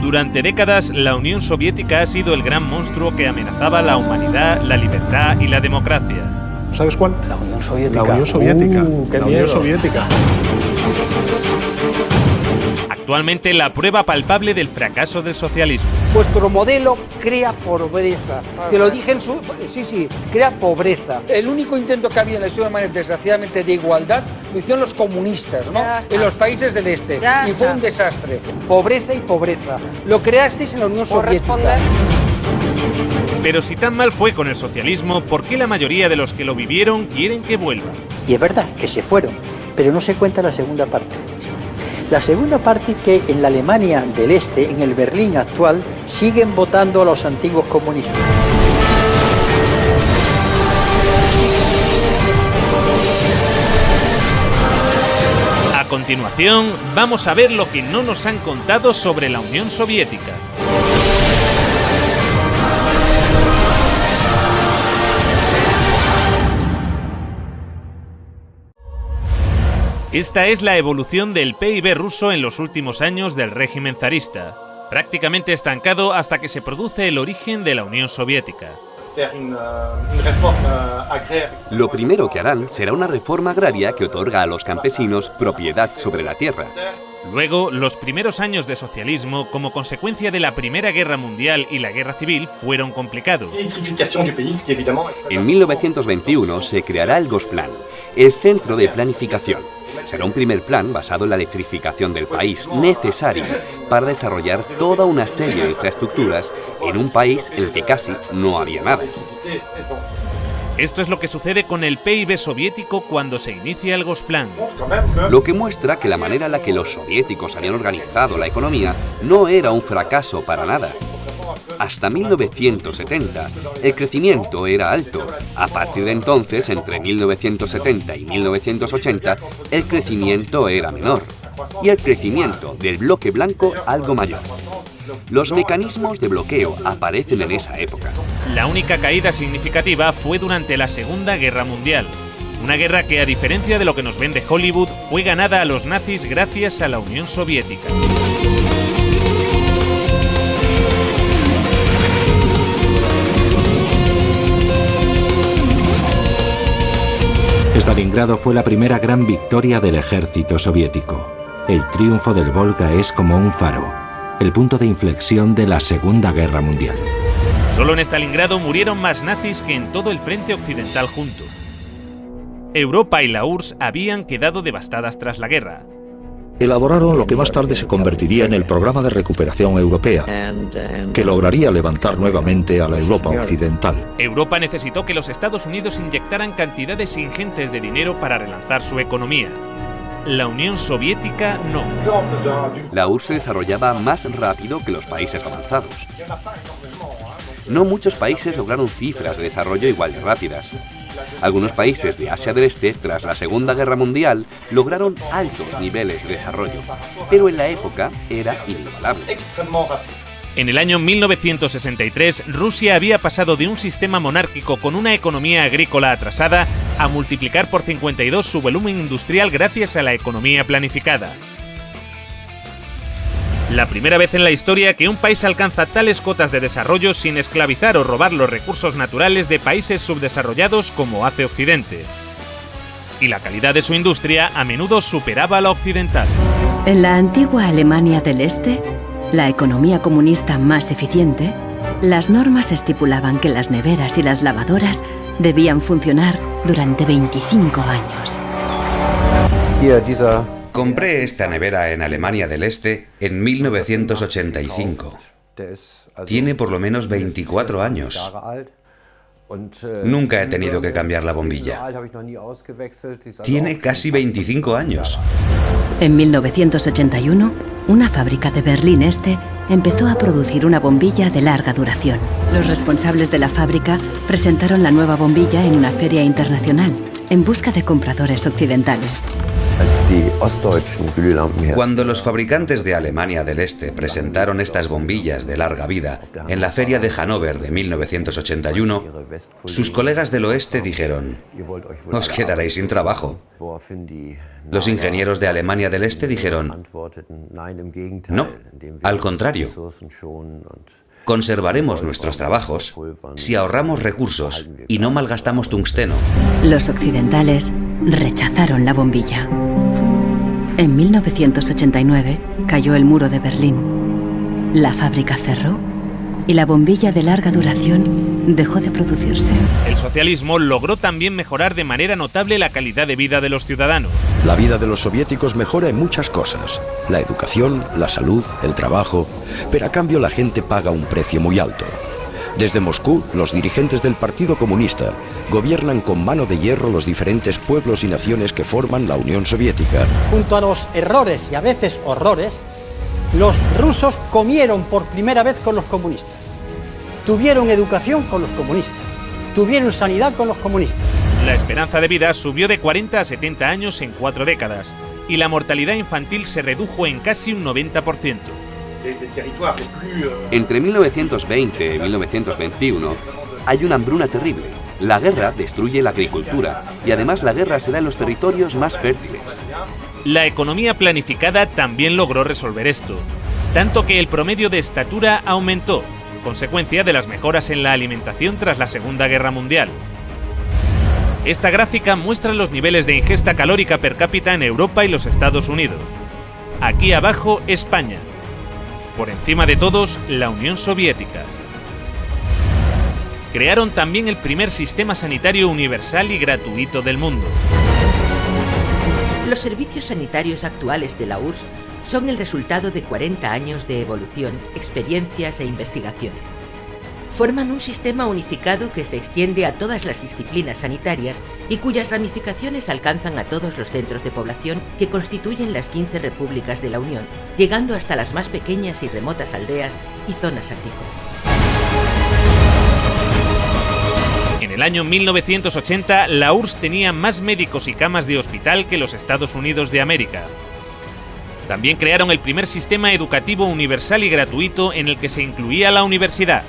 Durante décadas, la Unión Soviética ha sido el gran monstruo que amenazaba la humanidad, la libertad y la democracia. ¿Sabes cuál? La Unión Soviética. La Unión Soviética. ¡Qué La miedo! Unión Soviética. Actualmente, la prueba palpable del fracaso del socialismo. Vuestro modelo crea pobreza. Te lo dije en su... Sí, crea pobreza. El único intento que había en la historia humana, desgraciadamente, de igualdad, lo hicieron los comunistas, ¿no? En los países del este. Y fue un desastre. Pobreza y pobreza. Lo creasteis en la Unión Soviética. Pero si tan mal fue con el socialismo, ¿por qué la mayoría de los que lo vivieron quieren que vuelva? Y es verdad que se fueron, pero no se cuenta la segunda parte. La segunda parte, que en la Alemania del Este, en el Berlín actual, siguen votando a los antiguos comunistas. A continuación, vamos a ver lo que no nos han contado sobre la Unión Soviética. Esta es la evolución del PIB ruso en los últimos años del régimen zarista, prácticamente estancado hasta que se produce el origen de la Unión Soviética. Lo primero que harán será una reforma agraria que otorga a los campesinos propiedad sobre la tierra. Luego, los primeros años de socialismo, como consecuencia de la Primera Guerra Mundial y la Guerra Civil, fueron complicados. En 1921 se creará el Gosplan, el Centro de Planificación. Será un primer plan basado en la electrificación del país, necesario para desarrollar toda una serie de infraestructuras en un país en el que casi no había nada. Esto es lo que sucede con el PIB soviético cuando se inicia el Gosplan. Lo que muestra que la manera en la que los soviéticos habían organizado la economía no era un fracaso para nada. Hasta 1970, el crecimiento era alto. A partir de entonces, entre 1970 y 1980, el crecimiento era menor. Y el crecimiento del bloque blanco algo mayor. Los mecanismos de bloqueo aparecen en esa época. La única caída significativa fue durante la Segunda Guerra Mundial. Una guerra que, a diferencia de lo que nos vende Hollywood, fue ganada a los nazis gracias a la Unión Soviética. Stalingrado fue la primera gran victoria del ejército soviético. El triunfo del Volga es como un faro, el punto de inflexión de la Segunda Guerra Mundial. Solo en Stalingrado murieron más nazis que en todo el frente occidental junto. Europa y la URSS habían quedado devastadas tras la guerra. Elaboraron lo que más tarde se convertiría en el Programa de Recuperación Europea, que lograría levantar nuevamente a la Europa occidental. Europa necesitó que los Estados Unidos inyectaran cantidades ingentes de dinero para relanzar su economía. La Unión Soviética no. La URSS se desarrollaba más rápido que los países avanzados. No muchos países lograron cifras de desarrollo igual de rápidas. Algunos países de Asia del Este, tras la Segunda Guerra Mundial, lograron altos niveles de desarrollo, pero en la época era inigualable. En el año 1963, Rusia había pasado de un sistema monárquico con una economía agrícola atrasada a multiplicar por 52 su volumen industrial gracias a la economía planificada. La primera vez en la historia que un país alcanza tales cotas de desarrollo sin esclavizar o robar los recursos naturales de países subdesarrollados como hace Occidente. Y la calidad de su industria a menudo superaba a la occidental. En la antigua Alemania del Este, la economía comunista más eficiente, las normas estipulaban que las neveras y las lavadoras debían funcionar durante 25 años. Compré esta nevera en Alemania del Este en 1985. Tiene por lo menos 24 años. Nunca he tenido que cambiar la bombilla. Tiene casi 25 años. En 1981, una fábrica de Berlín Este empezó a producir una bombilla de larga duración. Los responsables de la fábrica presentaron la nueva bombilla en una feria internacional en busca de compradores occidentales. Cuando los fabricantes de Alemania del Este presentaron estas bombillas de larga vida en la Feria de Hannover de 1981, sus colegas del oeste dijeron: os quedaréis sin trabajo. Los ingenieros de Alemania del Este dijeron: no, al contrario. Conservaremos nuestros trabajos si ahorramos recursos y no malgastamos tungsteno. Los occidentales rechazaron la bombilla. En 1989 cayó el muro de Berlín. La fábrica cerró y la bombilla de larga duración dejó de producirse. El socialismo logró también mejorar de manera notable la calidad de vida de los ciudadanos. La vida de los soviéticos mejora en muchas cosas: la educación, la salud, el trabajo, pero a cambio la gente paga un precio muy alto. Desde Moscú, los dirigentes del Partido Comunista gobiernan con mano de hierro los diferentes pueblos y naciones que forman la Unión Soviética. Junto a los errores y a veces horrores, los rusos comieron por primera vez con los comunistas. Tuvieron educación con los comunistas. Tuvieron sanidad con los comunistas. La esperanza de vida subió de 40 a 70 años en 4 décadas y la mortalidad infantil se redujo en casi un 90%. Entre 1920 y 1921 hay una hambruna terrible. La guerra destruye la agricultura y además la guerra se da en los territorios más fértiles. La economía planificada también logró resolver esto, tanto que el promedio de estatura aumentó, consecuencia de las mejoras en la alimentación tras la Segunda Guerra Mundial. Esta gráfica muestra los niveles de ingesta calórica per cápita en Europa y los Estados Unidos. Aquí abajo, España. Por encima de todos, la Unión Soviética. Crearon también el primer sistema sanitario universal y gratuito del mundo. Los servicios sanitarios actuales de la URSS son el resultado de 40 años de evolución, experiencias e investigaciones. Forman un sistema unificado que se extiende a todas las disciplinas sanitarias y cuyas ramificaciones alcanzan a todos los centros de población que constituyen las 15 repúblicas de la Unión, llegando hasta las más pequeñas y remotas aldeas y zonas agrícolas. En el año 1980, la URSS tenía más médicos y camas de hospital que los Estados Unidos de América. También crearon el primer sistema educativo universal y gratuito en el que se incluía la universidad.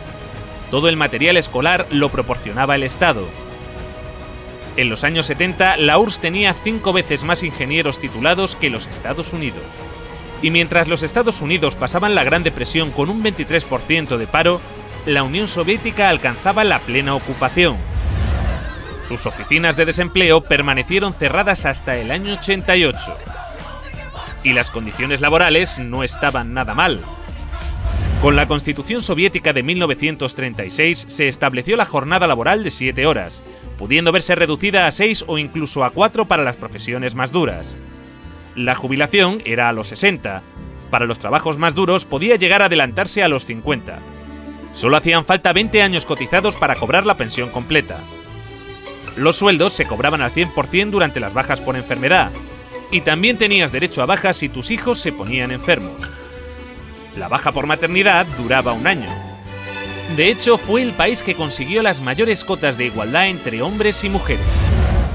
Todo el material escolar lo proporcionaba el Estado. En los años 70, la URSS tenía 5 veces más ingenieros titulados que los Estados Unidos. Y mientras los Estados Unidos pasaban la Gran Depresión con un 23% de paro, la Unión Soviética alcanzaba la plena ocupación. Sus oficinas de desempleo permanecieron cerradas hasta el año 88. Y las condiciones laborales no estaban nada mal. Con la Constitución Soviética de 1936 se estableció la jornada laboral de 7 horas, pudiendo verse reducida a 6 o incluso a 4 para las profesiones más duras. La jubilación era a los 60. Para los trabajos más duros podía llegar a adelantarse a los 50. Solo hacían falta 20 años cotizados para cobrar la pensión completa. Los sueldos se cobraban al 100% durante las bajas por enfermedad, y también tenías derecho a bajas si tus hijos se ponían enfermos. La baja por maternidad duraba 1 año. De hecho, fue el país que consiguió las mayores cotas de igualdad entre hombres y mujeres.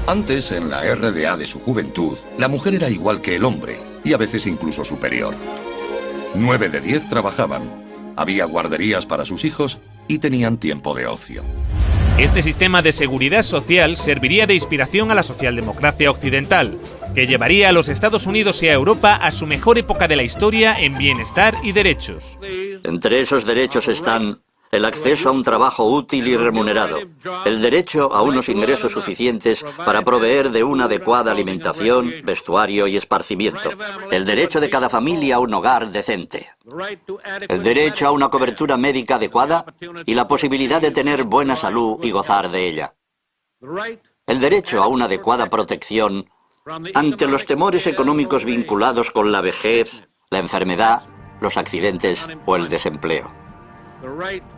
Antes, en la RDA de su juventud, la mujer era igual que el hombre, y a veces incluso superior. 9 de 10 trabajaban, había guarderías para sus hijos y tenían tiempo de ocio. Este sistema de seguridad social serviría de inspiración a la socialdemocracia occidental, que llevaría a los Estados Unidos y a Europa a su mejor época de la historia en bienestar y derechos. Entre esos derechos están el acceso a un trabajo útil y remunerado, el derecho a unos ingresos suficientes para proveer de una adecuada alimentación, vestuario y esparcimiento, el derecho de cada familia a un hogar decente, el derecho a una cobertura médica adecuada y la posibilidad de tener buena salud y gozar de ella, el derecho a una adecuada protección ante los temores económicos vinculados con la vejez, la enfermedad, los accidentes o el desempleo.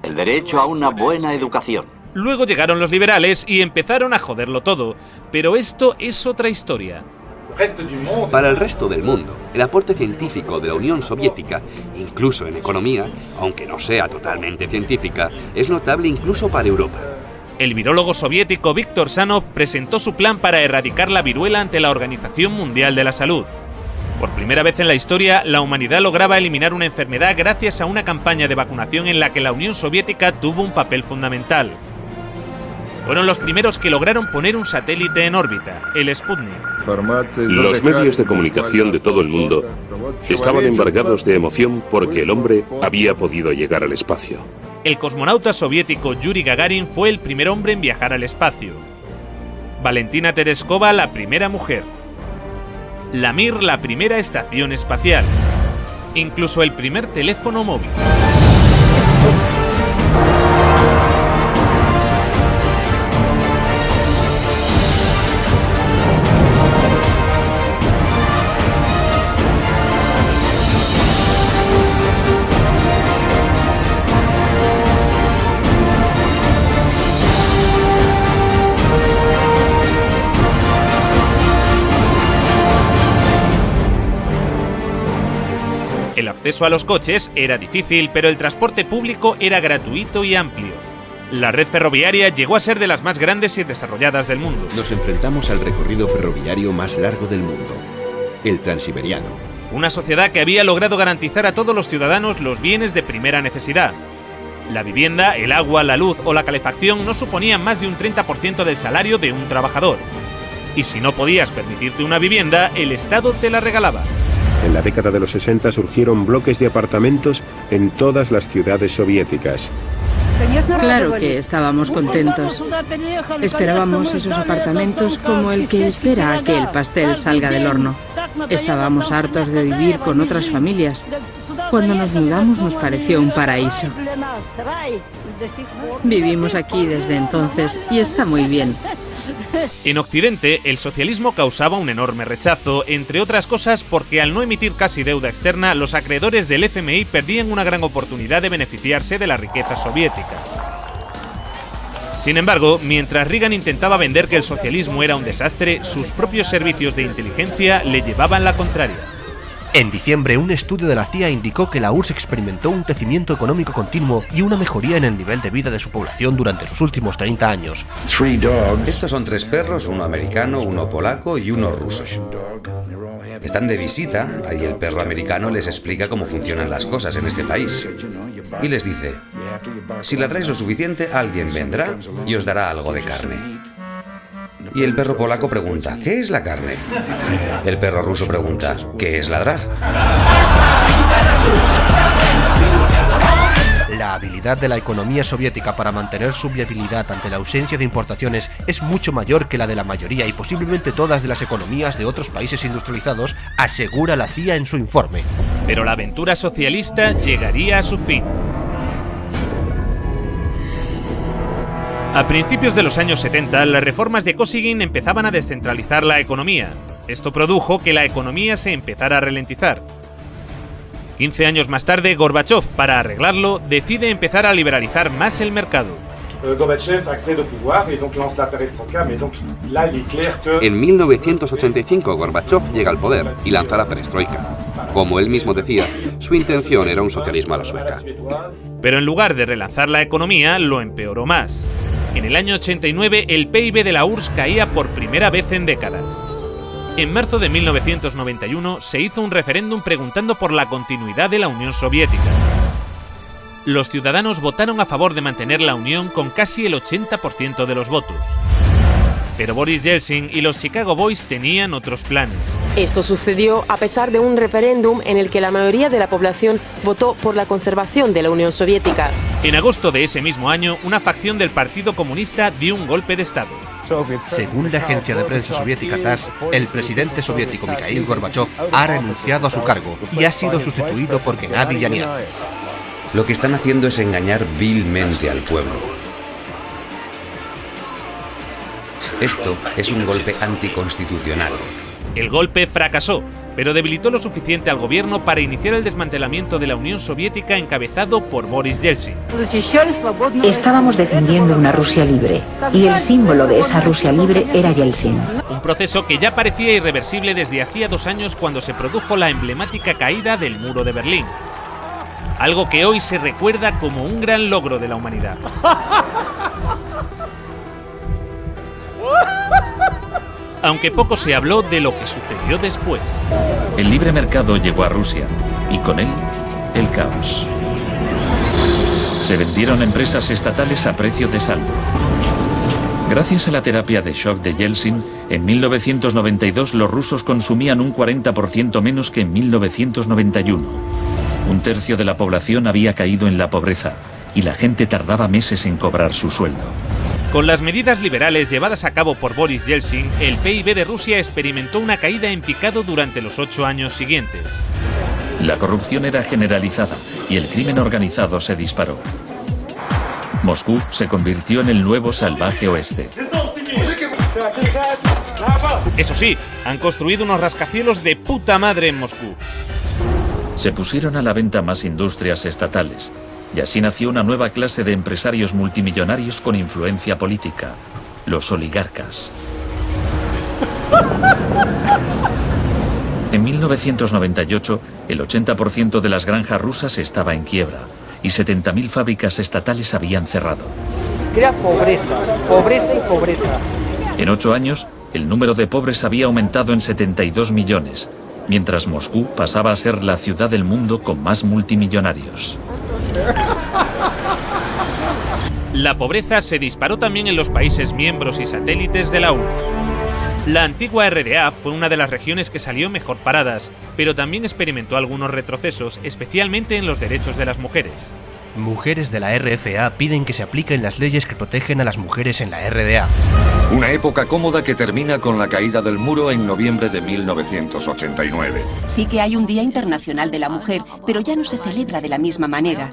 El derecho a una buena educación. Luego llegaron los liberales y empezaron a joderlo todo, pero esto es otra historia. Para el resto del mundo, el aporte científico de la Unión Soviética, incluso en economía, aunque no sea totalmente científica, es notable incluso para Europa. El virólogo soviético Viktor Sanov presentó su plan para erradicar la viruela ante la Organización Mundial de la Salud. Por primera vez en la historia, la humanidad lograba eliminar una enfermedad gracias a una campaña de vacunación en la que la Unión Soviética tuvo un papel fundamental. Fueron los primeros que lograron poner un satélite en órbita, el Sputnik. Los medios de comunicación de todo el mundo estaban embargados de emoción porque el hombre había podido llegar al espacio. El cosmonauta soviético Yuri Gagarin fue el primer hombre en viajar al espacio. Valentina Tereskova, la primera mujer. La Mir, la primera estación espacial. Incluso el primer teléfono móvil. El acceso a los coches era difícil, pero el transporte público era gratuito y amplio. La red ferroviaria llegó a ser de las más grandes y desarrolladas del mundo. Nos enfrentamos al recorrido ferroviario más largo del mundo, el Transiberiano. Una sociedad que había logrado garantizar a todos los ciudadanos los bienes de primera necesidad. La vivienda, el agua, la luz o la calefacción no suponían más de un 30% del salario de un trabajador. Y si no podías permitirte una vivienda, el Estado te la regalaba. En la década de los 60 surgieron bloques de apartamentos en todas las ciudades soviéticas. Claro que estábamos contentos. Esperábamos esos apartamentos como el que espera a que el pastel salga del horno. Estábamos hartos de vivir con otras familias. Cuando nos mudamos nos pareció un paraíso. Vivimos aquí desde entonces y está muy bien. En Occidente, el socialismo causaba un enorme rechazo, entre otras cosas porque al no emitir casi deuda externa, los acreedores del FMI perdían una gran oportunidad de beneficiarse de la riqueza soviética. Sin embargo, mientras Reagan intentaba vender que el socialismo era un desastre, sus propios servicios de inteligencia le llevaban la contraria. En diciembre, un estudio de la CIA indicó que la URSS experimentó un crecimiento económico continuo y una mejoría en el nivel de vida de su población durante los últimos 30 años. Estos son 3 perros, uno americano, uno polaco y uno ruso. Están de visita, ahí el perro americano les explica cómo funcionan las cosas en este país. Y les dice, si ladráis lo suficiente, alguien vendrá y os dará algo de carne. Y el perro polaco pregunta, ¿qué es la carne? El perro ruso pregunta, ¿qué es ladrar? La habilidad de la economía soviética para mantener su viabilidad ante la ausencia de importaciones es mucho mayor que la de la mayoría y posiblemente todas de las economías de otros países industrializados, asegura la CIA en su informe. Pero la aventura socialista llegaría a su fin. A principios de los años 70, las reformas de Kosygin empezaban a descentralizar la economía. Esto produjo que la economía se empezara a ralentizar. 15 años más tarde, Gorbachev, para arreglarlo, decide empezar a liberalizar más el mercado. En 1985, Gorbachev llega al poder y lanza la perestroika. Como él mismo decía, su intención era un socialismo a la sueca. Pero en lugar de relanzar la economía, lo empeoró más. En el año 89, el PIB de la URSS caía por primera vez en décadas. En marzo de 1991 se hizo un referéndum preguntando por la continuidad de la Unión Soviética. Los ciudadanos votaron a favor de mantener la Unión con casi el 80% de los votos. Pero Boris Yeltsin y los Chicago Boys tenían otros planes. Esto sucedió a pesar de un referéndum en el que la mayoría de la población votó por la conservación de la Unión Soviética. En agosto de ese mismo año, una facción del Partido Comunista dio un golpe de Estado. Según la agencia de prensa soviética TASS, el presidente soviético Mikhail Gorbachev ha renunciado a su cargo y ha sido sustituido por Gennady Yanev. Lo que están haciendo es engañar vilmente al pueblo. Esto es un golpe anticonstitucional. El golpe fracasó, pero debilitó lo suficiente al gobierno para iniciar el desmantelamiento de la Unión Soviética encabezado por Boris Yeltsin. Estábamos defendiendo una Rusia libre, y el símbolo de esa Rusia libre era Yeltsin. Un proceso que ya parecía irreversible desde hacía 2 años cuando se produjo la emblemática caída del muro de Berlín. Algo que hoy se recuerda como un gran logro de la humanidad. aunque poco se habló de lo que sucedió después. El libre mercado llegó a Rusia y con él el caos. Se vendieron empresas estatales a precio de saldo. Gracias a la terapia de shock de Yeltsin, en 1992 los rusos consumían un 40% menos que en 1991. Un tercio de la población había caído en la pobreza y la gente tardaba meses en cobrar su sueldo. Con las medidas liberales llevadas a cabo por Boris Yeltsin, el PIB de Rusia experimentó una caída en picado durante los 8 años siguientes. La corrupción era generalizada y el crimen organizado se disparó. Moscú se convirtió en el nuevo salvaje oeste. Eso sí, han construido unos rascacielos de puta madre en Moscú. Se pusieron a la venta más industrias estatales, y así nació una nueva clase de empresarios multimillonarios con influencia política, los oligarcas. En 1998, el 80% de las granjas rusas estaba en quiebra y 70.000 fábricas estatales habían cerrado. Crea pobreza, pobreza y pobreza. En 8 años, el número de pobres había aumentado en 72 millones, mientras Moscú pasaba a ser la ciudad del mundo con más multimillonarios. La pobreza se disparó también en los países miembros y satélites de la URSS. La antigua RDA fue una de las regiones que salió mejor paradas, pero también experimentó algunos retrocesos, especialmente en los derechos de las mujeres. Mujeres de la RFA piden que se apliquen las leyes que protegen a las mujeres en la RDA. Una época cómoda que termina con la caída del muro en noviembre de 1989. Sí que hay un Día Internacional de la Mujer, pero ya no se celebra de la misma manera.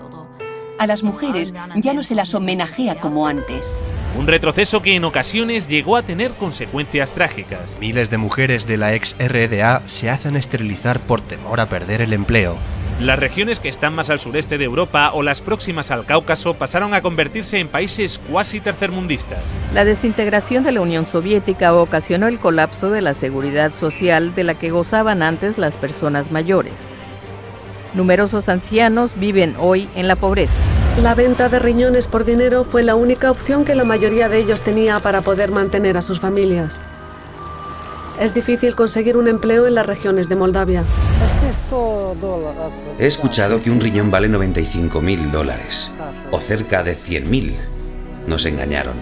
A las mujeres ya no se las homenajea como antes. Un retroceso que en ocasiones llegó a tener consecuencias trágicas. Miles de mujeres de la ex RDA se hacen esterilizar por temor a perder el empleo. Las regiones que están más al sureste de Europa o las próximas al Cáucaso pasaron a convertirse en países cuasi tercermundistas. La desintegración de la Unión Soviética ocasionó el colapso de la seguridad social de la que gozaban antes las personas mayores. Numerosos ancianos viven hoy en la pobreza. La venta de riñones por dinero fue la única opción que la mayoría de ellos tenía para poder mantener a sus familias. Es difícil conseguir un empleo en las regiones de Moldavia. He escuchado que un riñón vale $95.000, o cerca de 100.000. Nos engañaron.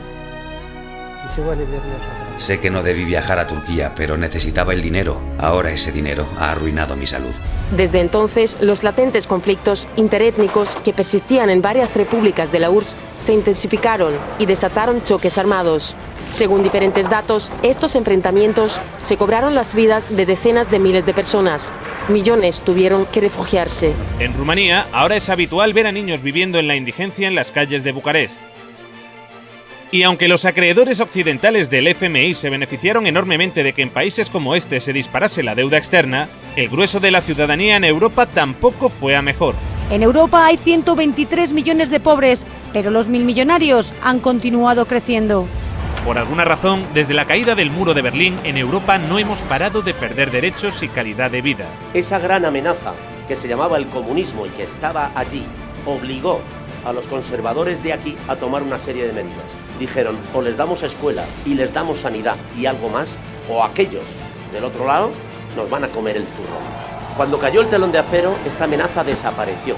Sé que no debí viajar a Turquía, pero necesitaba el dinero. Ahora ese dinero ha arruinado mi salud. Desde entonces, los latentes conflictos interétnicos que persistían en varias repúblicas de la URSS se intensificaron y desataron choques armados. Según diferentes datos, estos enfrentamientos se cobraron las vidas de decenas de miles de personas. Millones tuvieron que refugiarse. En Rumanía, ahora es habitual ver a niños viviendo en la indigencia en las calles de Bucarest. Y aunque los acreedores occidentales del FMI se beneficiaron enormemente de que en países como este se disparase la deuda externa, el grueso de la ciudadanía en Europa tampoco fue a mejor. En Europa hay 123 millones de pobres, pero los milmillonarios han continuado creciendo. Por alguna razón, desde la caída del muro de Berlín, en Europa no hemos parado de perder derechos y calidad de vida. Esa gran amenaza que se llamaba el comunismo y que estaba allí, obligó a los conservadores de aquí a tomar una serie de medidas. Dijeron, o les damos escuela y les damos sanidad y algo más, o aquellos del otro lado nos van a comer el turrón. Cuando cayó el telón de acero, esta amenaza desapareció.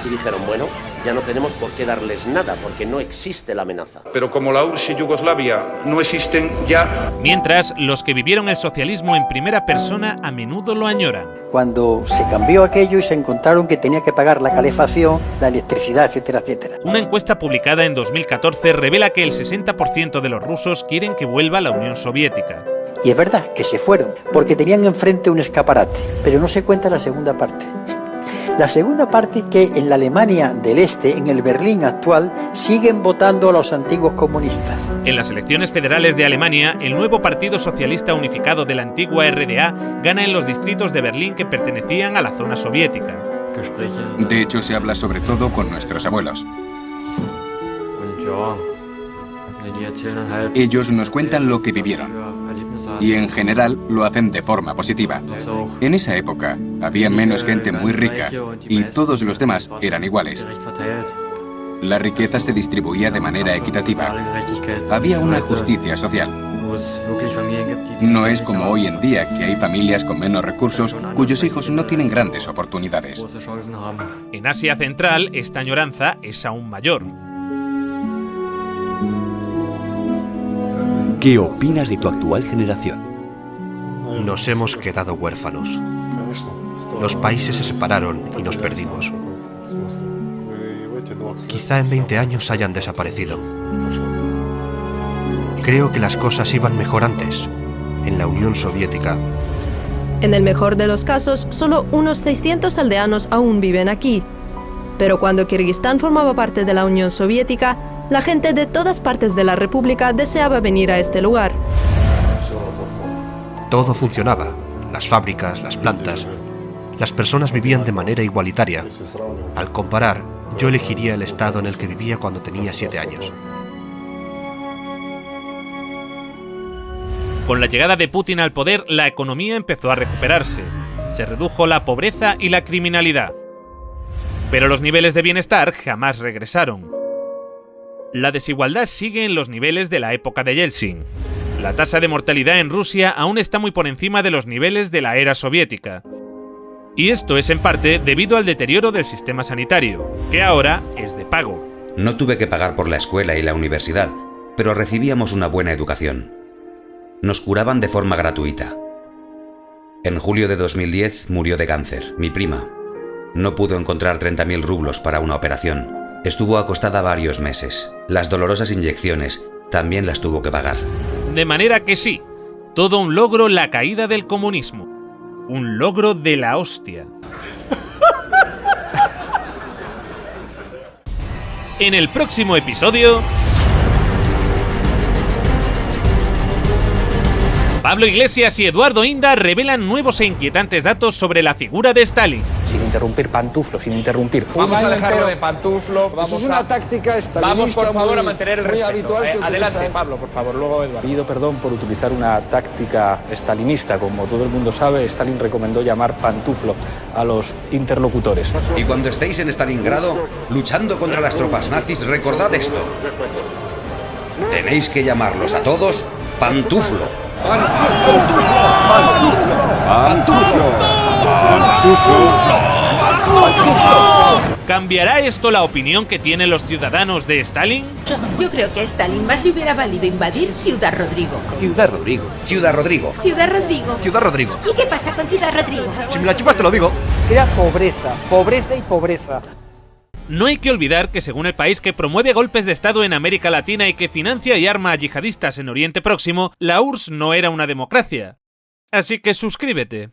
Y dijeron, bueno, ya no tenemos por qué darles nada, porque no existe la amenaza. Pero como la URSS y Yugoslavia no existen ya... Mientras, los que vivieron el socialismo en primera persona a menudo lo añoran. Cuando se cambió aquello y se encontraron que tenía que pagar la calefacción, la electricidad, etcétera, etcétera. Una encuesta publicada en 2014 revela que el 60% de los rusos quieren que vuelva la Unión Soviética. Y es verdad que se fueron, porque tenían enfrente un escaparate, pero no se cuenta la segunda parte. La segunda parte que en la Alemania del Este, en el Berlín actual, siguen votando a los antiguos comunistas. En las elecciones federales de Alemania, el nuevo Partido Socialista Unificado de la antigua RDA gana en los distritos de Berlín que pertenecían a la zona soviética. De hecho, se habla sobre todo con nuestros abuelos. Ellos nos cuentan lo que vivieron. Y en general lo hacen de forma positiva. En esa época había menos gente muy rica y todos los demás eran iguales. La riqueza se distribuía de manera equitativa. Había una justicia social. No es como hoy en día, que hay familias con menos recursos cuyos hijos no tienen grandes oportunidades. En Asia Central, esta añoranza es aún mayor. ¿Qué opinas de tu actual generación? Nos hemos quedado huérfanos. Los países se separaron y nos perdimos. Quizá en 20 años hayan desaparecido. Creo que las cosas iban mejor antes, en la Unión Soviética. En el mejor de los casos, solo unos 600 aldeanos aún viven aquí. Pero cuando Kirguistán formaba parte de la Unión Soviética, la gente de todas partes de la República deseaba venir a este lugar. Todo funcionaba. Las fábricas, las plantas. Las personas vivían de manera igualitaria. Al comparar, yo elegiría el estado en el que vivía cuando tenía 7 años. Con la llegada de Putin al poder, la economía empezó a recuperarse. Se redujo la pobreza y la criminalidad. Pero los niveles de bienestar jamás regresaron. La desigualdad sigue en los niveles de la época de Yeltsin. La tasa de mortalidad en Rusia aún está muy por encima de los niveles de la era soviética. Y esto es en parte debido al deterioro del sistema sanitario, que ahora es de pago. No tuve que pagar por la escuela y la universidad, pero recibíamos una buena educación. Nos curaban de forma gratuita. En julio de 2010 murió de cáncer, mi prima. No pudo encontrar 30.000 rublos para una operación. Estuvo acostada varios meses. Las dolorosas inyecciones también las tuvo que pagar. De manera que sí, todo un logro la caída del comunismo. Un logro de la hostia. En el próximo episodio... Pablo Iglesias y Eduardo Inda revelan nuevos e inquietantes datos sobre la figura de Stalin. Sin interrumpir, Pantuflo, sin interrumpir. Vamos a dejarlo de Pantuflo. Eso es una táctica estalinista. Vamos, por favor, a mantener el respeto. Habitual Adelante, Pablo, por favor, luego Eduardo. Pido perdón por utilizar una táctica estalinista. Como todo el mundo sabe, Stalin recomendó llamar Pantuflo a los interlocutores. Y cuando estéis en Stalingrado, luchando contra las tropas nazis, recordad esto. Tenéis que llamarlos a todos Pantuflo. ¿Cambiará esto la opinión que tienen los ciudadanos de Stalin? Yo creo que a Stalin más le hubiera valido invadir Ciudad Rodrigo. Ciudad Rodrigo. Ciudad Rodrigo. Ciudad Rodrigo. Ciudad Rodrigo. ¿Y qué pasa con Ciudad Rodrigo? Si me la chupas te lo digo. Era pobreza, pobreza y pobreza. No hay que olvidar que según el país que promueve golpes de Estado en América Latina y que financia y arma a yihadistas en Oriente Próximo, la URSS no era una democracia. Así que suscríbete.